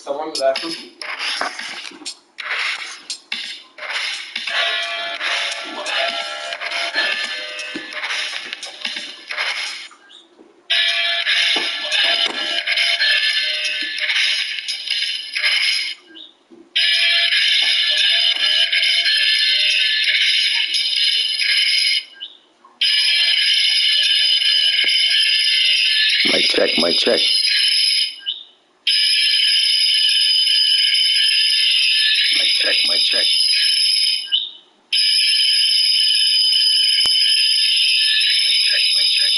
Someone left. Mic check, mic check. Mic check, mic check. Mic check, mic check.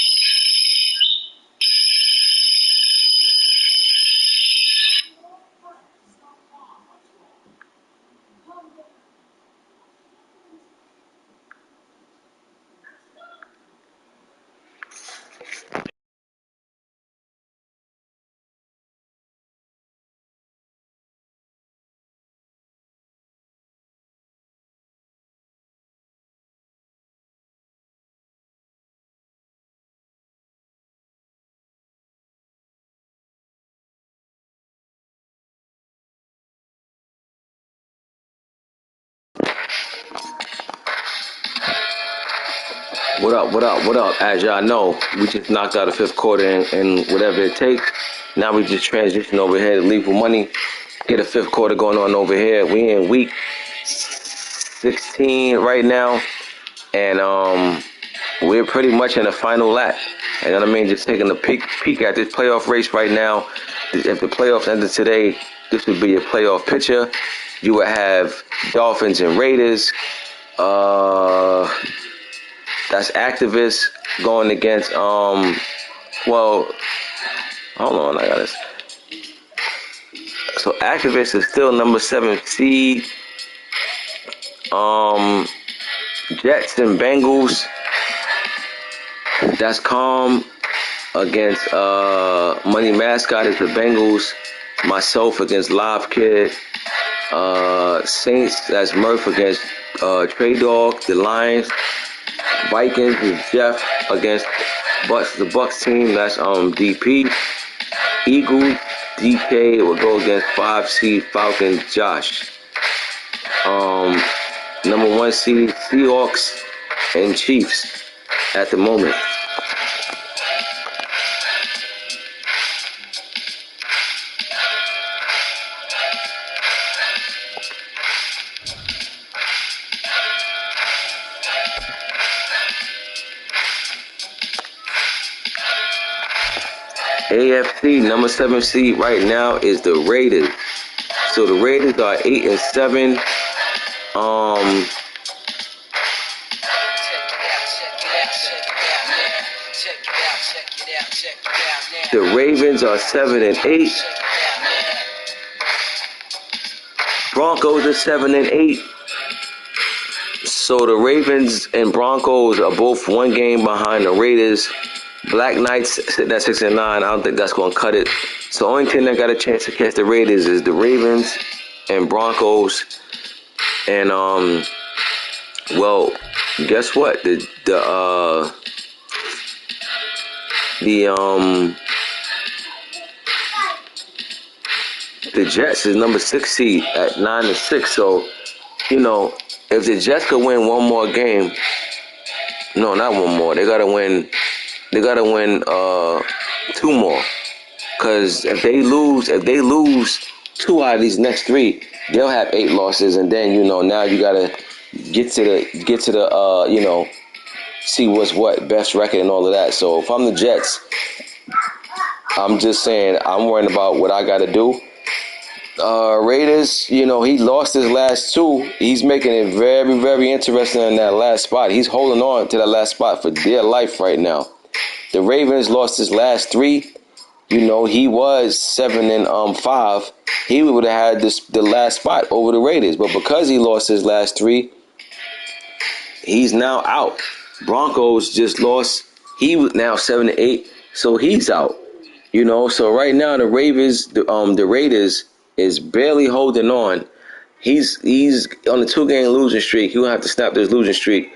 What up, what up, what up? As y'all know, we just knocked out the fifth quarter and whatever it takes. Now we just transition over here to Lethal Money. Get a fifth quarter going on over here. We in week 16 right now. And we're pretty much in the final lap. You know what I mean? Just taking a peek at this playoff race right now. If the playoffs ended today, this would be your playoff picture. You would have Dolphins and Raiders. That's Activists going against well, hold on, I got this. So Activists is still number 7 seed. Jets and Bengals. That's Calm against Money Mascot is the Bengals. Myself against Live Kid. Saints, that's Murph against Trey Dog, the Lions. Vikings is Jeff against the Bucks team. That's DP. Eagles, DK will go against 5 seed Falcons, Josh. Number 1 seed Seahawks and Chiefs at the moment. AFC number 7 seed right now is the Raiders. So the Raiders are 8-7. The Ravens are 7-8. Broncos are 7-8. So the Ravens and Broncos are both 1 game behind the Raiders. Black Knights sitting at 6-9. I don't think that's going to cut it. So the only team that got a chance to catch the Raiders is the Ravens and Broncos. And well, guess what? The Jets is number 6 seed at 9-6. So, you know, if the Jets could win one more game, no, not one more. They gotta win 2 more. Cause if they lose 2 out of these next 3, they'll have 8 losses, and then now you gotta get to the see what's what, best record and all of that. So if I'm the Jets, I'm just saying I'm worrying about what I gotta do. Raiders, he lost his last 2. He's making it very, very interesting in that last spot. He's holding on to that last spot for dear life right now. The Ravens lost his last 3. He was 7-5. He would have had the last spot over the Raiders. But because he lost his last 3, he's now out. Broncos just lost. He was now 7-8, so he's out. So right now the Raiders is barely holding on. He's on a 2-game losing streak. He'll have to snap this losing streak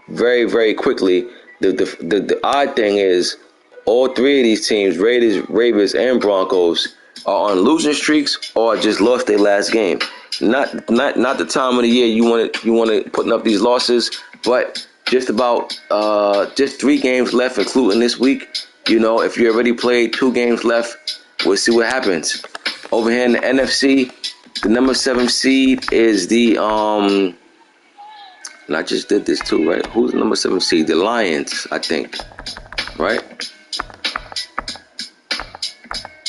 very, very quickly. The odd thing is all 3 of these teams, Raiders, Ravens, and Broncos, are on losing streaks or just lost their last game. Not the time of the year you want to putting up these losses, but just about just 3 games left, including this week. You know, if you already played 2 games left, we'll see what happens. Over here in the NFC, the number 7 seed is the and I just did this too, right? Who's the number 7 seed? The Lions, I think, right?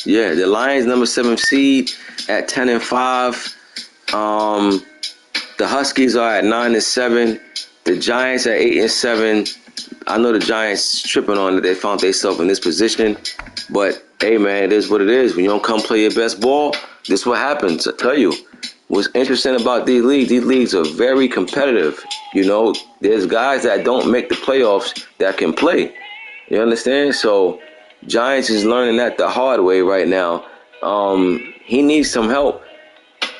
Yeah, the Lions number 7 seed at 10-5. The Huskies are at 9-7. The Giants at 8-7. I know the Giants tripping on it. They found themselves in this position, but hey, man, it is what it is. When you don't come play your best ball, this is what happens. I tell you, what's interesting about these leagues are very competitive. You know, there's guys that don't make the playoffs that can play. You understand? So Giants is learning that the hard way right now. He needs some help.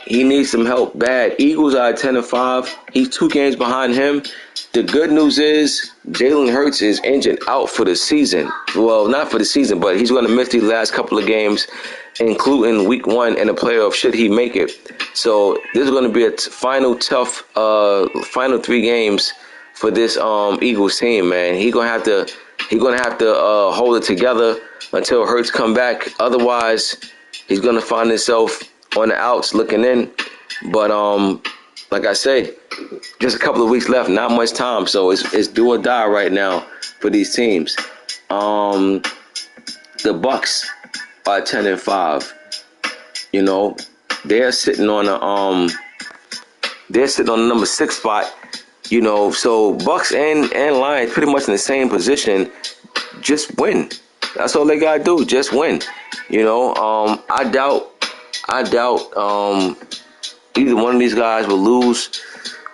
He needs some help bad. Eagles are at 10-5. He's 2 games behind him. The good news is Jalen Hurts is injured out for the season. Well, not for the season, but he's going to miss these last couple of games, including week 1 in the playoffs, should he make it. So this is going to be a final 3 games for this Eagles team, man. He's gonna have to hold it together until Hurts come back. Otherwise, he's gonna find himself on the outs looking in. But like I say, just a couple of weeks left, not much time. So it's do or die right now for these teams. The Bucks are 10-5. You know, they're sitting on the number 6 spot. You know, so Bucks and Lions pretty much in the same position. Just win. That's all they gotta do. Just win. You know, I doubt either one of these guys will lose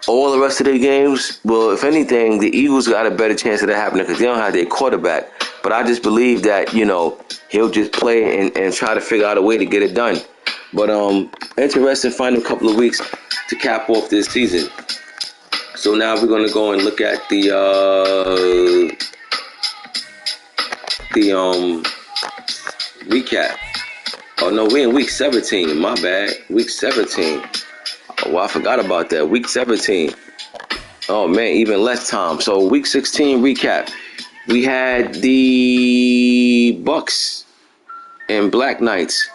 all the rest of their games. Well, if anything, the Eagles got a better chance of that happening because they don't have their quarterback. But I just believe that, you know, he'll just play and try to figure out a way to get it done. But interesting final couple of weeks to cap off this season. So now we're going to go and look at the recap. Oh, no, we're in week 17. My bad. Week 17. Oh, well, I forgot about that. Week 17. Oh, man, even less time. So week 16 recap. We had the Bucks and Black Knights.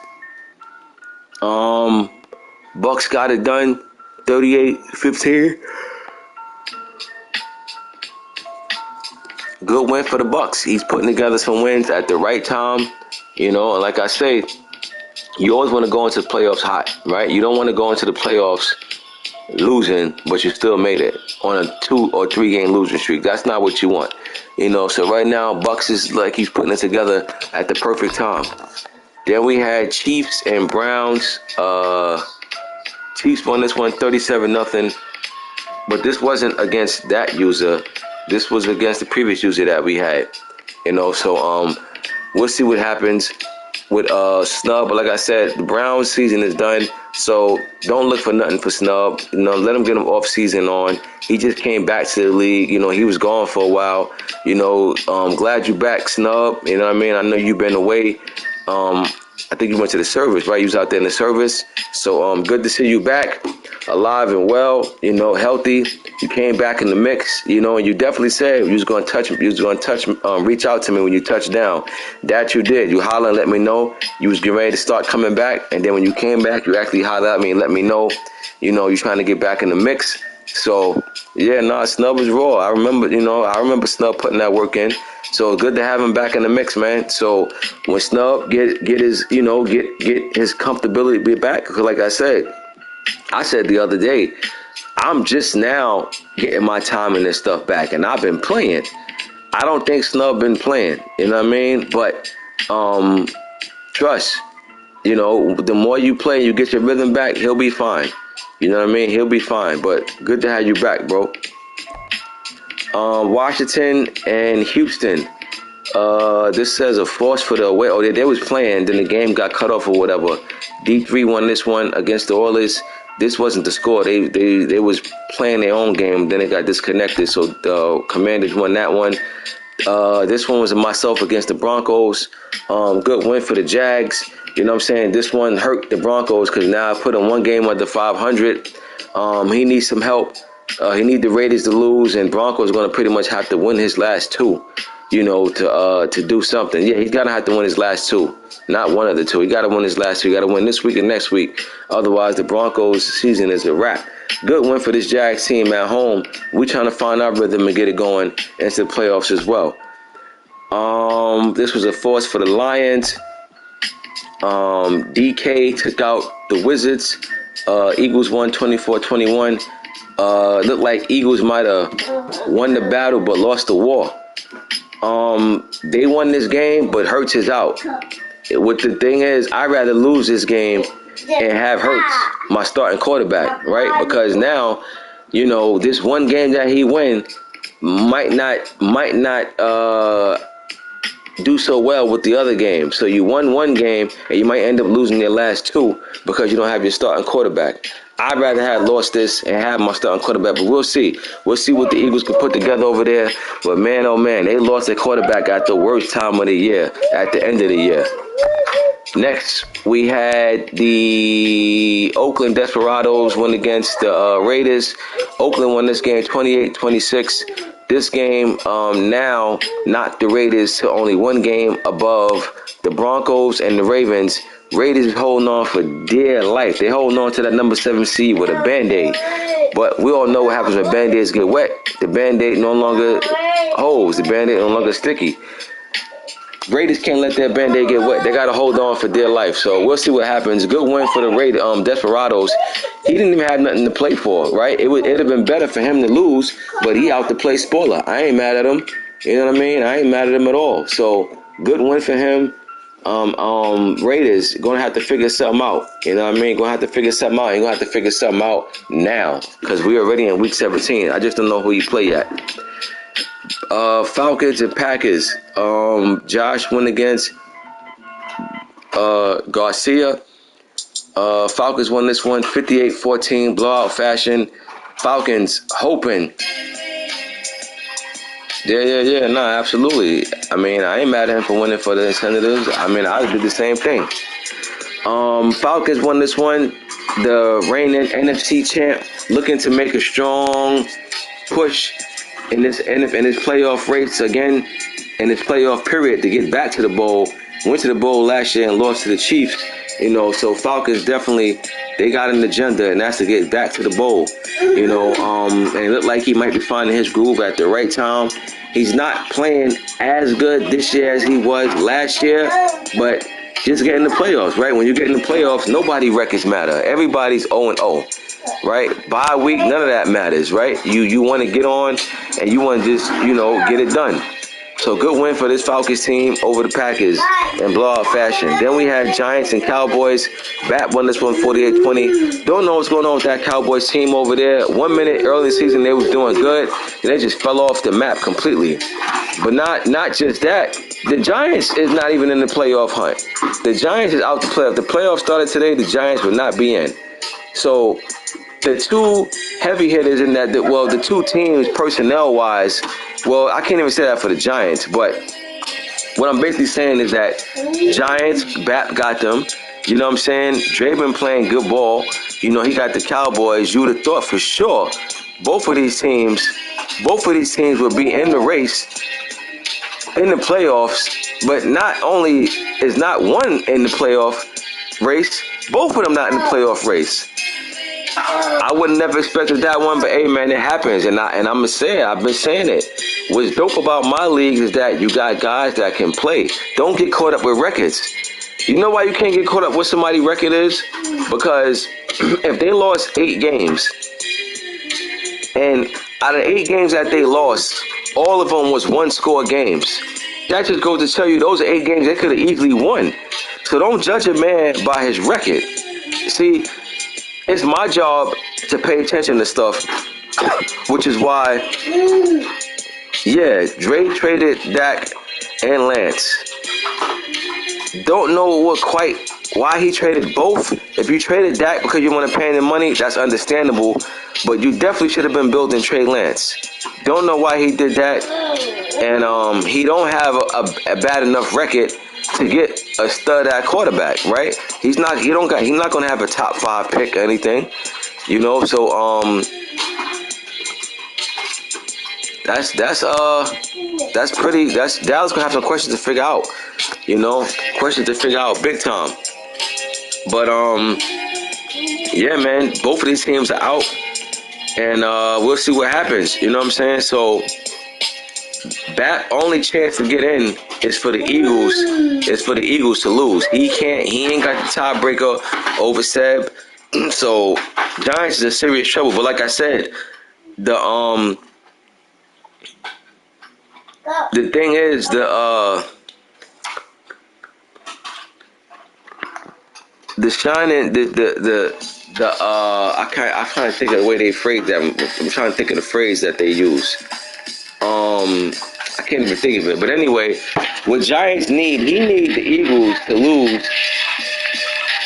Bucks got it done 38-15. Good win for the Bucks. He's putting together some wins at the right time. You know, and like I say, you always want to go into the playoffs hot, right? You don't want to go into the playoffs losing, but you still made it on a 2 or 3 game losing streak. That's not what you want. You know, so right now, Bucks is like he's putting it together at the perfect time. Then we had Chiefs and Browns. Chiefs won this one 37-0. But this wasn't against that user. This was against the previous user that we had. You know, so we'll see what happens with Snub. But like I said, the Browns season is done. So don't look for nothing for Snub. You know, let him get him off season on. He just came back to the league. You know, he was gone for a while. You know, glad you back, Snub. You know what I mean? I know you've been away. I think you went to the service, right? You was out there in the service. So good to see you back, alive and well, you know, healthy. You came back in the mix, you know, and you definitely said you was going to reach out to me when you touched down. That you did. You hollered and let me know you was getting ready to start coming back. And then when you came back, you actually hollered at me and let me know, you know, you're trying to get back in the mix. So, yeah, Snub was raw. I remember Snub putting that work in. So good to have him back in the mix, man. So when Snub get his comfortability back, because like I said the other day, I'm just now getting my time in this stuff back, and I've been playing. I don't think Snub been playing, you know what I mean? But trust, you know, the more you play, you get your rhythm back, he'll be fine. You know what I mean? He'll be fine. But good to have you back, bro. Washington and Houston. This says a force for the away. Oh, they was playing, then the game got cut off or whatever. D3 won this one against the Oilers. This wasn't the score. They was playing their own game. Then it got disconnected. So the Commanders won that one. This one was myself against the Broncos. Good win for the Jags. You know what I'm saying? This one hurt the Broncos because now I put him one game under 500. He needs some help. He needs the Raiders to lose, and Broncos going to pretty much have to win his last two, to do something. Yeah, he's going to have to win his last two, not one of the two. He got to win his last two. He got to win this week and next week. Otherwise, the Broncos' season is a wrap. Good win for this Jags team at home. We trying to find our rhythm and get it going into the playoffs as well. This was a force for the Lions. DK took out the Wizards. Eagles won 24-21. Looked like Eagles might have won the battle but lost the war. They won this game, but Hurts is out. What the thing is, I'd rather lose this game and have Hurts, my starting quarterback, right? Because now, this one game that he win might not do so well with the other game. So you won one game and you might end up losing your last two because you don't have your starting quarterback. I'd rather have lost this and have my starting quarterback, but we'll see. We'll see what the Eagles can put together over there. But man, oh man, they lost their quarterback at the worst time of the year, at the end of the year. Next, we had the Oakland Desperados win against the Raiders. Oakland won this game 28-26. This game now knocked the Raiders to only one game above the Broncos and the Ravens. Raiders holding on for dear life. They holding on to that number 7 seed with a Band-Aid. But we all know what happens when Band-Aids get wet. The Band-Aid no longer holds. The Band-Aid no longer sticky. Raiders can't let their Band-Aid get wet. They got to hold on for dear life. So we'll see what happens. Good win for the Raiders, Desperados. He didn't even have nothing to play for, right? It'd have been better for him to lose, but he out to play spoiler. I ain't mad at him. You know what I mean? I ain't mad at him at all. So good win for him. Raiders going to have to figure something out. You know what I mean? Going to have to figure something out. You're going to have to figure something out now because we're already in week 17. I just don't know who you play at. Falcons and Packers. Josh went against Garcia. Falcons won this one 58-14, blowout fashion. Falcons hoping. Yeah. No, absolutely. I mean, I ain't mad at him for winning for the Senators. I mean, I did the same thing. Falcons won this one. The reigning NFC champ looking to make a strong push in this playoff race again, in this playoff period to get back to the bowl. Went to the bowl last year and lost to the Chiefs. So Falcons definitely, they got an agenda, and that's to get back to the bowl. And it looked like he might be finding his groove at the right time. He's not playing as good this year as he was last year, but just getting the playoffs, right? When you get in the playoffs, nobody records matter. Everybody's 0-0, right? Bye week, none of that matters, right? You want to get on, and you want to just, get it done. So good win for this Falcons team over the Packers in blowout fashion. Then we had Giants and Cowboys. Bat won this one 48-20. Don't know what's going on with that Cowboys team over there. 1 minute early in the season they was doing good, and they just fell off the map completely. But not just that. The Giants is not even in the playoff hunt. The Giants is out to play. If the playoffs started today, the Giants would not be in. So the two heavy hitters in that, the two teams personnel-wise, well, I can't even say that for the Giants, but what I'm basically saying is that Giants, Bap got them. You know what I'm saying? Dre been playing good ball. He got the Cowboys. You would have thought for sure both of these teams would be in the race, in the playoffs, but not only is not one in the playoff race, both of them not in the playoff race. I would have never expected that one, but hey, man, it happens, and I'm gonna say it. I've been saying it. What's dope about my league is that you got guys that can play. Don't get caught up with records. You know why you can't get caught up with somebody's record is? Because if they lost 8 games, and out of 8 games that they lost, all of them was one-score games. That just goes to tell you those are 8 games they could have easily won. So don't judge a man by his record. See, it's my job to pay attention to stuff, which is why, yeah, Dre traded Dak and Lance. Don't know why he traded both. If you traded Dak because you want to pay him the money, that's understandable. But you definitely should have been building Trey Lance. Don't know why he did that. And he don't have a bad enough record to get a stud at quarterback, right? He's not gonna have a top 5 pick or anything, you know. So that's Dallas gonna have some questions to figure out, you know, questions to figure out big time. But yeah, man, both of these teams are out, and we'll see what happens. You know what I'm saying? So that only chance to get in is for the Eagles. Is for the Eagles to lose. He ain't got the tiebreaker over Seb. So Giants is in serious trouble. But like I said, the thing is the shining I can't think of the way they phrase that. I'm trying to think of the phrase that they use. I can't even think of it. But anyway, what Giants need, he needs the Eagles to lose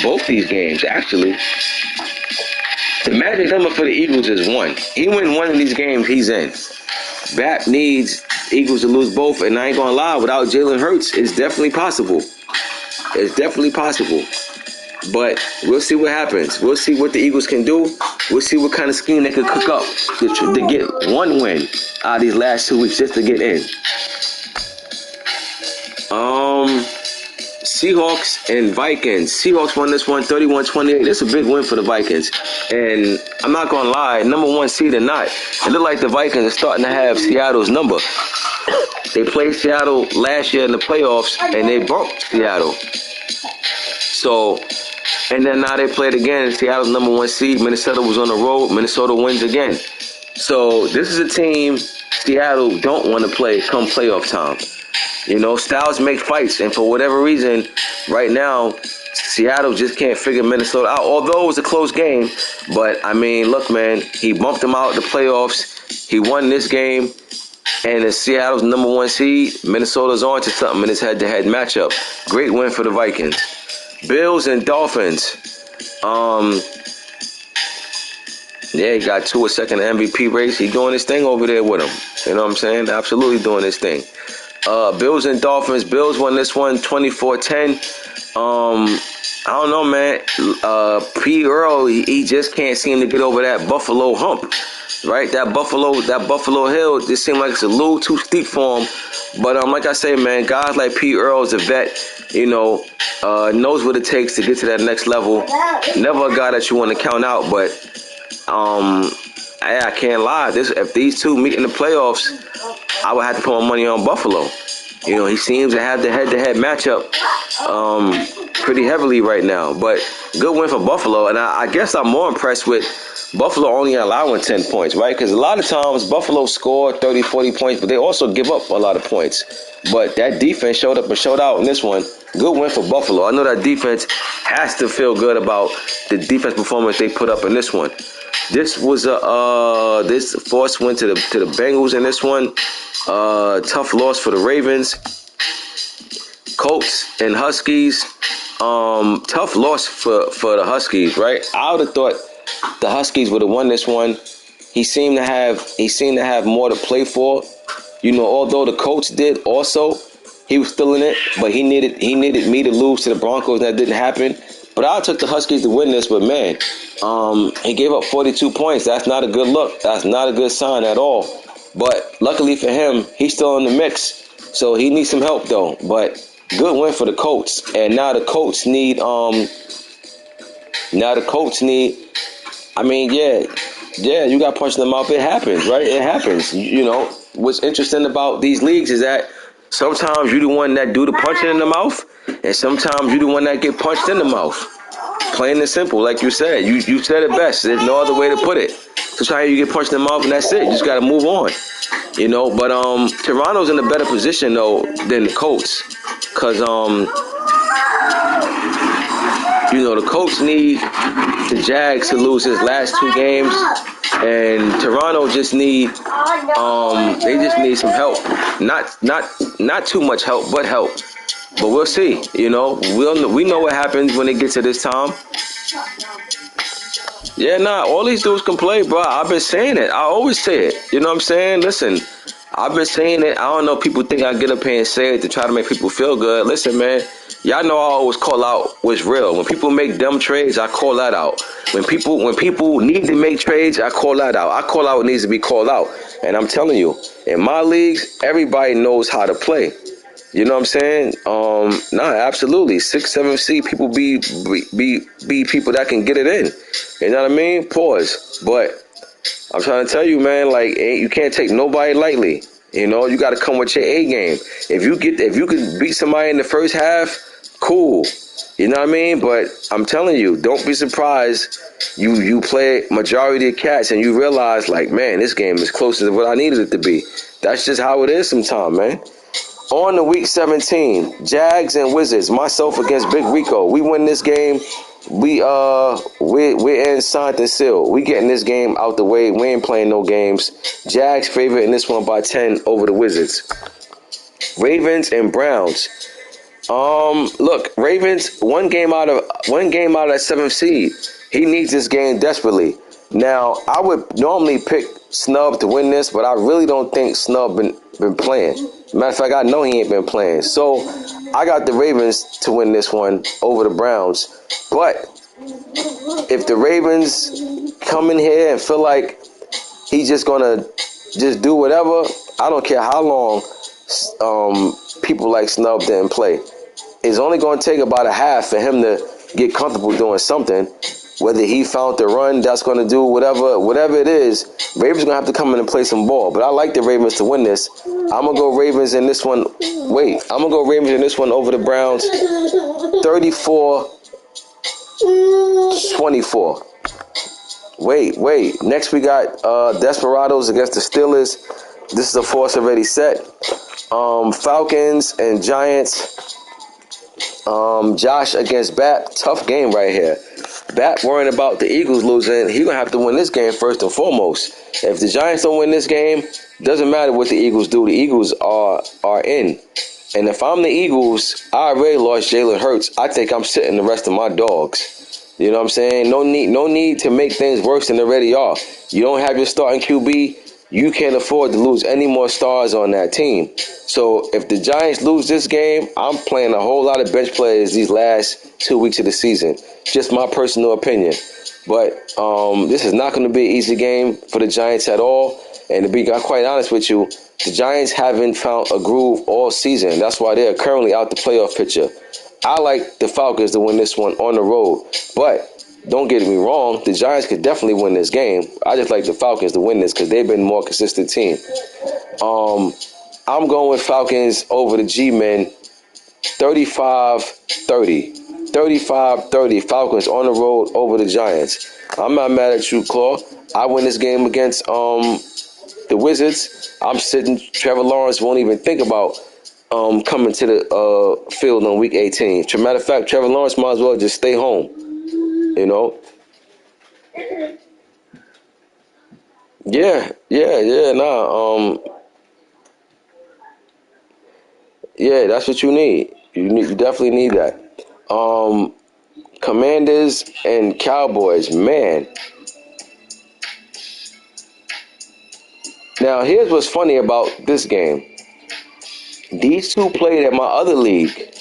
both these games, actually. The magic number for the Eagles is 1. He win one of these games, he's in. Bap needs Eagles to lose both, and I ain't gonna lie, without Jalen Hurts, it's definitely possible. It's definitely possible. But we'll see what happens. We'll see what the Eagles can do. We'll see what kind of scheme they can cook up to get one win out of these last 2 weeks just to get in. Seahawks and Vikings. Seahawks won this one 31-28. This is a big win for the Vikings. And I'm not going to lie, number 1 seed or not, it looked like the Vikings are starting to have Seattle's number. They played Seattle last year in the playoffs, and they bumped Seattle. So, and then now they played again. Seattle's number 1 seed. Minnesota was on the road. Minnesota wins again. So this is a team Seattle don't want to play come playoff time. You know, styles make fights, and for whatever reason, right now, Seattle just can't figure Minnesota out. Although it was a close game, but I mean, look, man, he bumped them out of the playoffs. He won this game, and it's Seattle's number 1 seed. Minnesota's on to something in this head-to-head matchup. Great win for the Vikings. Bills and Dolphins. Yeah, he got Tua second MVP race. He doing his thing over there with him. You know what I'm saying? Absolutely doing his thing. Bills and Dolphins. Bills won this one 24-10. I don't know, man. P. Earl, he just can't seem to get over that Buffalo hump. Right? That Buffalo Hill just seems like it's a little too steep for him. But like I say, man, guys like P. Earl is a vet, you know, knows what it takes to get to that next level. Never a guy that you want to count out, but I can't lie. If these two meet in the playoffs, I would have to put my money on Buffalo. You know, he seems to have the head-to-head matchup pretty heavily right now. But good win for Buffalo, and I guess I'm more impressed with Buffalo only allowing 10 points, right? Because a lot of times Buffalo score 30, 40 points, but they also give up a lot of points. But that defense showed up and showed out in this one. Good win for Buffalo. I know that defense has to feel good about the defense performance they put up in this one. This was this force went to the Bengals in this one. Tough loss for the Ravens. Colts and Huskies. Tough loss for the Huskies, right? I would have thought the Huskies would have won this one. He seemed to have more to play for. You know, although the Colts did also, he was still in it, but he needed me to lose to the Broncos, and that didn't happen. But I took the Huskies to win this, but man, he gave up 42 points. That's not a good look. That's not a good sign at all. But luckily for him, he's still in the mix, so he needs some help though. But good win for the Colts, and now the Colts need. I mean, yeah, you got punched in the mouth. It happens, right? It happens. You know, what's interesting about these leagues is that sometimes you're the one that do the punching in the mouth, and sometimes you're the one that get punched in the mouth. Plain and simple, like you said. You said it best. There's no other way to put it. Sometimes you get punched in the mouth, and that's it. You just got to move on. You know, but Toronto's in a better position, though, than the Colts. Because, you know, the Colts need the Jags to lose his last 2 games. And Toronto just need they just need some help. Not too much help, but help. But we'll see. You know, we know what happens when it gets to this time. Yeah, all these dudes can play, bro. I've been saying it. I always say it. You know what I'm saying? Listen, I've been saying it. I don't know. People think I get up here and say it to try to make people feel good. Listen, man. Y'all know I always call out what's real. When people make dumb trades, I call that out. When people need to make trades, I call that out. I call out what needs to be called out. And I'm telling you, in my leagues, everybody knows how to play. You know what I'm saying? Nah, absolutely. 6, 7 seed people be people that can get it in. You know what I mean? Pause. But I'm trying to tell you, man, like you can't take nobody lightly. You know, you got to come with your A game. If you could beat somebody in the first half, cool. You know what I mean? But I'm telling you, don't be surprised. You play majority of cats and you realize, like, man, this game is closer to what I needed it to be. That's just how it is sometimes, man. On to week 17, Jags and Wizards. Myself against Big Rico. We win this game. We're in signed and sealed. We getting this game out the way. We ain't playing no games. Jags favorite in this one by 10 over the Wizards. Ravens and Browns. Look, Ravens one game out of that 7th seed. He needs this game desperately. Now, I would normally pick Snub to win this, but I really don't think Snub been playing. Matter of fact, I know he ain't been playing. So I got the Ravens to win this one over the Browns. But if the Ravens come in here and feel like he's just gonna just do whatever, I don't care how long people like Snub didn't play. It's only gonna take about a half for him to get comfortable doing something. Whether he found the run that's going to do whatever it is, Ravens going to have to come in and play some ball. But I like the Ravens to win this. I'm going to go Ravens in this one. I'm going to go Ravens in this one over the Browns. 34-24. Wait. Next we got Desperados against the Steelers. This is a force already set. Falcons and Giants. Josh against Bat. Tough game right here. Bat worrying about the Eagles losing. He's going to have to win this game first and foremost. If the Giants don't win this game, doesn't matter what the Eagles do. The Eagles are in. And if I'm the Eagles, I already lost Jalen Hurts. I think I'm sitting the rest of my dogs. You know what I'm saying? No need to make things worse than they already are. You don't have your starting QB. You can't afford to lose any more stars on that team. So if the Giants lose this game, I'm playing a whole lot of bench players these last 2 weeks of the season. Just my personal opinion. But this is not going to be an easy game for the Giants at all. And to be quite honest with you, the Giants haven't found a groove all season. That's why they're currently out the playoff picture. I like the Falcons to win this one on the road. But don't get me wrong, the Giants could definitely win this game. I just like the Falcons to win this because they've been a more consistent team. I'm going with Falcons over the G-Men 35-30. 35-30. Falcons on the road over the Giants. I'm not mad at you, Claw. I win this game against the Wizards. I'm sitting. Trevor Lawrence won't even think about coming to the field on week 18. As a matter of fact, Trevor Lawrence might as well just stay home. You know? Yeah, yeah, that's what you need. You definitely need that. Commanders and Cowboys, man. Now, here's what's funny about this game. These two played at my other league.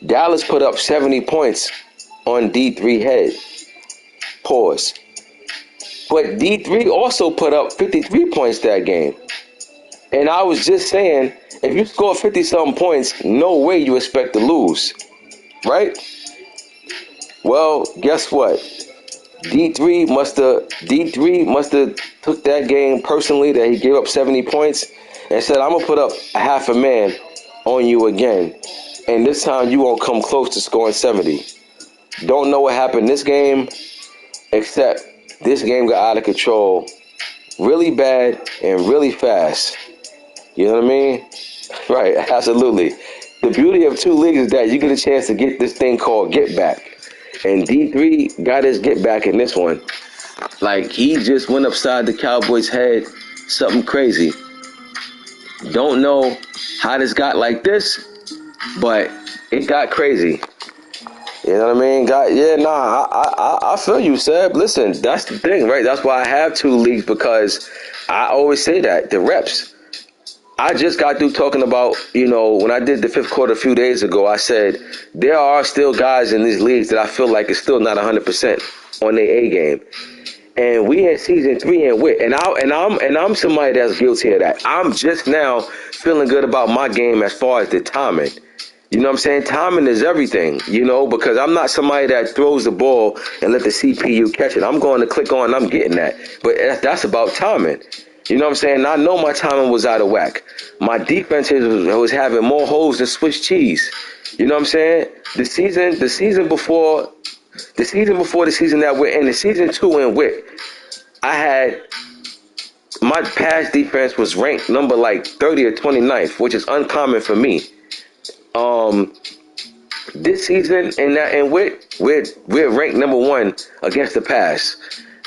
Dallas put up 70 points on D3 head. Pause. But D3 also put up 53 points that game. And I was just saying, if you score 50-something points, no way you expect to lose. Right? Well, guess what? D3 must have took that game personally that he gave up 70 points and said, I'm going to put up a half a man on you again. And this time you won't come close to scoring 70. Don't know what happened this game, except this game got out of control really bad and really fast. You know what I mean? Right, absolutely. The beauty of two leagues is that you get a chance to get this thing called get back. And D3 got his get back in this one. Like, he just went upside the Cowboys' head, something crazy. Don't know how this got like this, but it got crazy. You know what I mean? I feel you, Seb. Listen, that's the thing, right? That's why I have two leagues, because I always say that. The reps. I just got through talking about, when I did the fifth quarter a few days ago, I said there are still guys in these leagues that I feel like is still not 100% on their A game. And we in season 3 and with, I'm somebody that's guilty of that. I'm just now feeling good about my game as far as the timing. You know what I'm saying? Timing is everything, because I'm not somebody that throws the ball and let the CPU catch it. I'm going to click on and I'm getting that. But that's about timing. You know what I'm saying? I know my timing was out of whack. My defense was having more holes than Swiss cheese. You know what I'm saying? The season before the season that we're in, the season 2 in WIC, I had my pass defense was ranked number like 30 or 29th, which is uncommon for me. This season in WIC, we're ranked number 1 against the pass.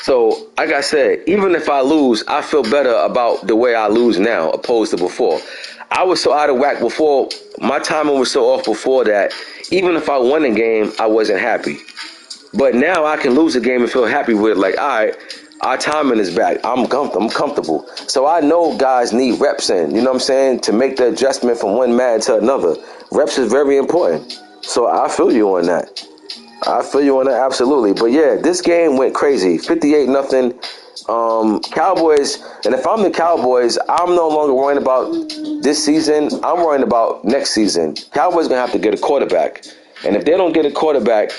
So, like I said, even if I lose, I feel better about the way I lose now opposed to before. I was so out of whack before. My timing was so off before that even if I won a game, I wasn't happy. But now I can lose a game and feel happy with it. Like, all right, our timing is back. I'm comfortable. So I know guys need reps in, you know what I'm saying, to make the adjustment from one man to another. Reps is very important. So I feel you on that. Absolutely. But yeah, this game went crazy. 58-0. Cowboys, and if I'm the Cowboys, I'm no longer worrying about this season. I'm worrying about next season. Cowboys gonna have to get a quarterback. And if they don't get a quarterback,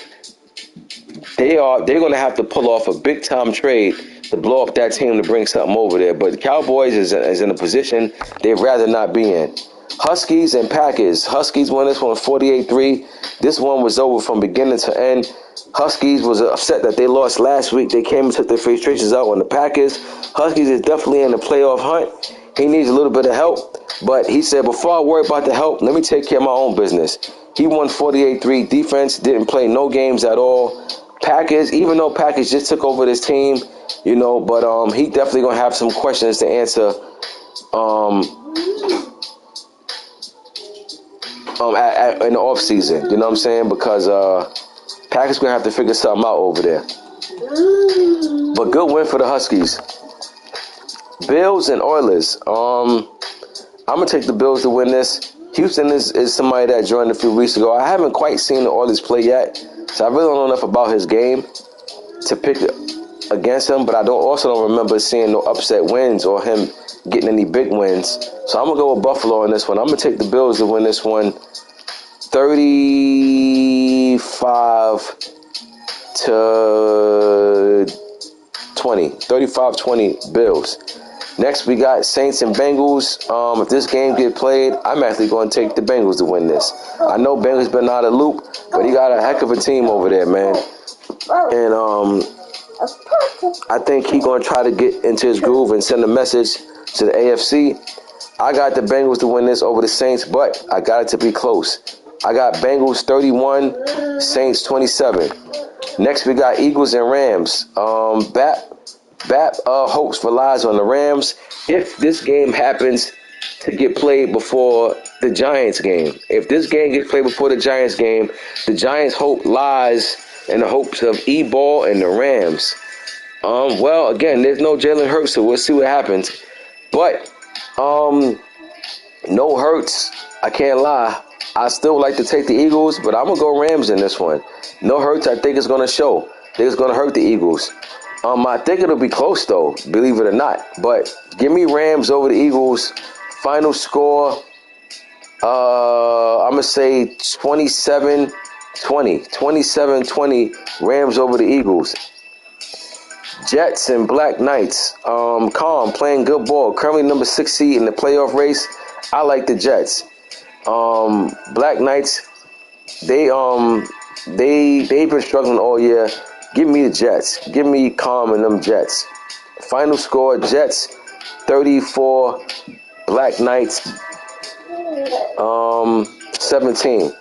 they're going to have to pull off a big-time trade to blow up that team to bring something over there. But the Cowboys is in a position they'd rather not be in. Huskies and Packers. Huskies won this one 48-3. This one was over from beginning to end. Huskies was upset that they lost last week. They came and took their frustrations out on the Packers. Huskies is definitely in the playoff hunt. He needs a little bit of help. But he said, before I worry about the help, let me take care of my own business. He won 48-3. Defense didn't play no games at all. Packers, even though Packers just took over this team, but he definitely going to have some questions to answer in the offseason. You know what I'm saying? Because Packers going to have to figure something out over there. But good win for the Huskies. Bills and Oilers. I'm going to take the Bills to win this. Houston is somebody that joined a few weeks ago. I haven't quite seen the Oilers play yet, so I really don't know enough about his game to pick against him, but I also don't remember seeing no upset wins or him getting any big wins. So I'm going to go with Buffalo on this one. I'm going to take the Bills to win this one 35-20 Bills. Next, we got Saints and Bengals. If this game get played, I'm actually going to take the Bengals to win this. I know Bengals been out of loop, but he got a heck of a team over there, man. And I think he's going to try to get into his groove and send a message to the AFC. I got the Bengals to win this over the Saints, but I got it to be close. I got Bengals 31, Saints 27. Next, we got Eagles and Rams. Bap hopes relies on the Rams. If this game happens to get played before the Giants game, if this game gets played before the Giants game, the Giants' hope lies in the hopes of E-Ball and the Rams. Well, again, there's no Jalen Hurts, so we'll see what happens. But no Hurts, I can't lie. I still like to take the Eagles, but I'm going to go Rams in this one. No Hurts, I think it's going to show. I think it's going to hurt the Eagles. I think it'll be close, though, believe it or not. But give me Rams over the Eagles. Final score, I'm going to say 27-20. 27-20, Rams over the Eagles. Jets and Black Knights. Calm, playing good ball. Currently number 6 seed in the playoff race. I like the Jets. Black Knights, they've been struggling all year. Give me the Jets. Give me Calm and them Jets. Final score, Jets 34, Black Knights 17.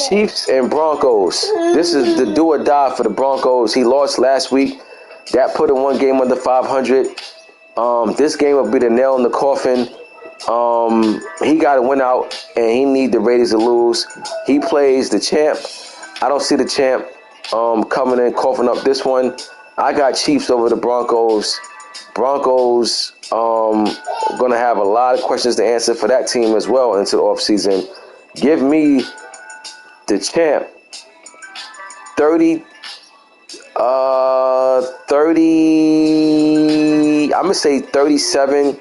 Chiefs and Broncos. This is the do or die for the Broncos. He lost last week. That put him one game under 500. This game will be the nail in the coffin. He got to win out, and he need the Raiders to lose. He plays the champ. I don't see the champ coming in, coughing up this one. I got Chiefs over the Broncos Broncos going to have a lot of questions to answer for that team as well into the offseason. Give me the champ 30, I'm going to say 37-21.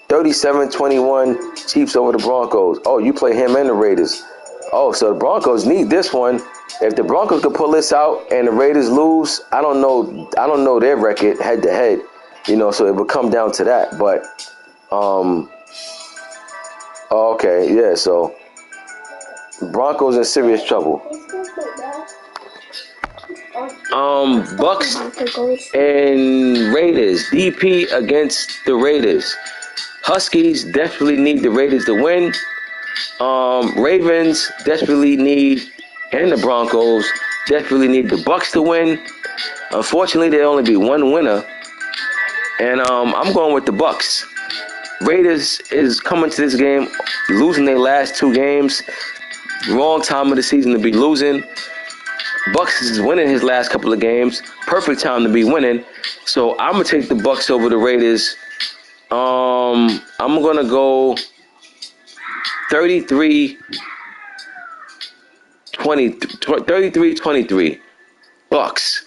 37-21 Chiefs over the Broncos. Oh, you play him and the Raiders. Oh, so the Broncos need this one. If the Broncos could pull this out and the Raiders lose, I don't know their record head to head, so it would come down to that. But okay, yeah, so Broncos in serious trouble. Bucks and Raiders. DP against the Raiders. Huskies desperately need the Raiders to win. Ravens desperately need, and the Broncos desperately need the Bucks to win. Unfortunately, there'll only be one winner, and I'm going with the Bucks. Raiders is coming to this game losing their last 2 games. Wrong time of the season to be losing. Bucks is winning his last couple of games. Perfect time to be winning. So I'm gonna take the Bucks over the Raiders. I'm gonna go 33-23 Bucks.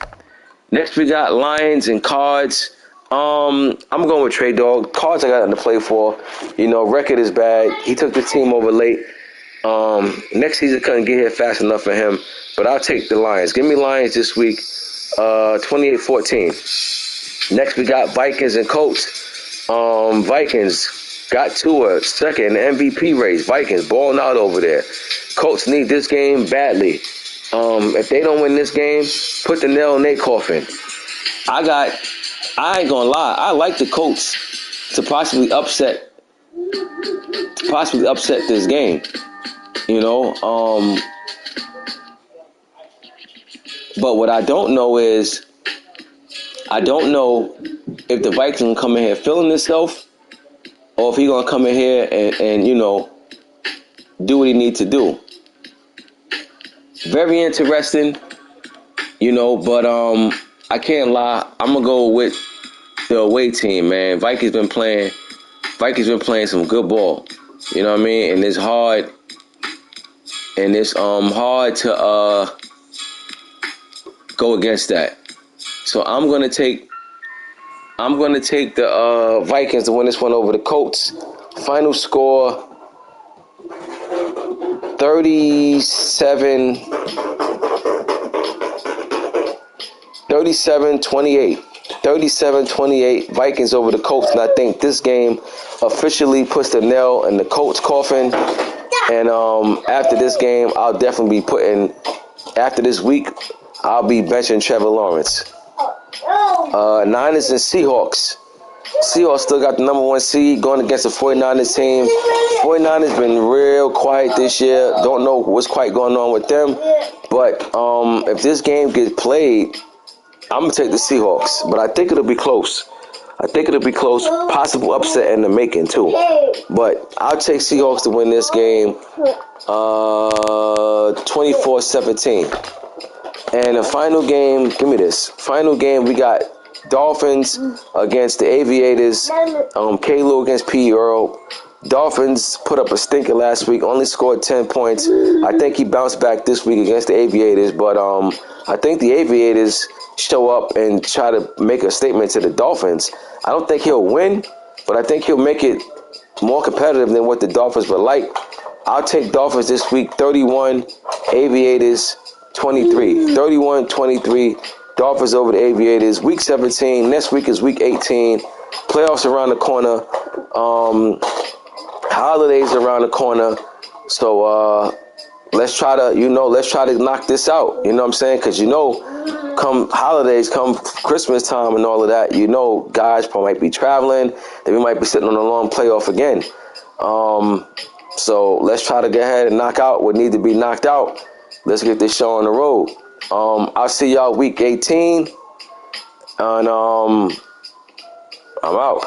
Next we got Lions and Cards. I'm going with Trey Dog. Cards I got nothing to play for. Record is bad. He took the team over late. Next season couldn't get here fast enough for him. But I'll take the Lions. Give me Lions this week. 28-14. Next we got Vikings and Colts. Vikings got Tua second in the MVP race. Vikings balling out over there. Colts need this game badly. If they don't win this game, put the nail in their coffin. I ain't gonna lie. I like the Colts to possibly upset this game. But what I don't know is, I don't know if the Vikings gonna come in here feeling themselves, or if he gonna come in here and do what he needs to do. Very interesting, but I can't lie. I'm gonna go with the away team, man. Vikings been playing some good ball. You know what I mean? And it's hard. And it's hard to go against that. So I'm gonna take the Vikings to win this one over the Colts. Final score 37-28. 37-28 Vikings over the Colts. And I think this game officially puts the nail in the Colts' coffin. And after this game, I'll definitely be after this week, I'll be benching Trevor Lawrence. Niners and Seahawks. Seahawks still got the number 1 seed going against the 49ers team. 49ers been real quiet this year. Don't know what's quite going on with them. But if this game gets played, I'm going to take the Seahawks. But I think it'll be close. Possible upset in the making, too. But I'll take Seahawks to win this game 24-17. And the final game, give me this. Final game, we got Dolphins against the Aviators. K-Lou against P. Earl. Dolphins put up a stinker last week, only scored 10 points. I think he bounced back this week against the Aviators, but I think the Aviators show up and try to make a statement to the Dolphins. I don't think he'll win, but I think he'll make it more competitive than what the Dolphins would like. I'll take Dolphins this week, 31, Aviators 23. 31-23, Dolphins over the Aviators. Week 17, next week is week 18. Playoffs around the corner. Holidays around the corner. So let's try to knock this out. You know what I'm saying? Because come holidays, come Christmas time and all of that, guys probably might be traveling. Then we might be sitting on a long playoff again. So let's try to get ahead and knock out what needs to be knocked out. Let's get this show on the road. I'll see y'all week 18. And I'm out.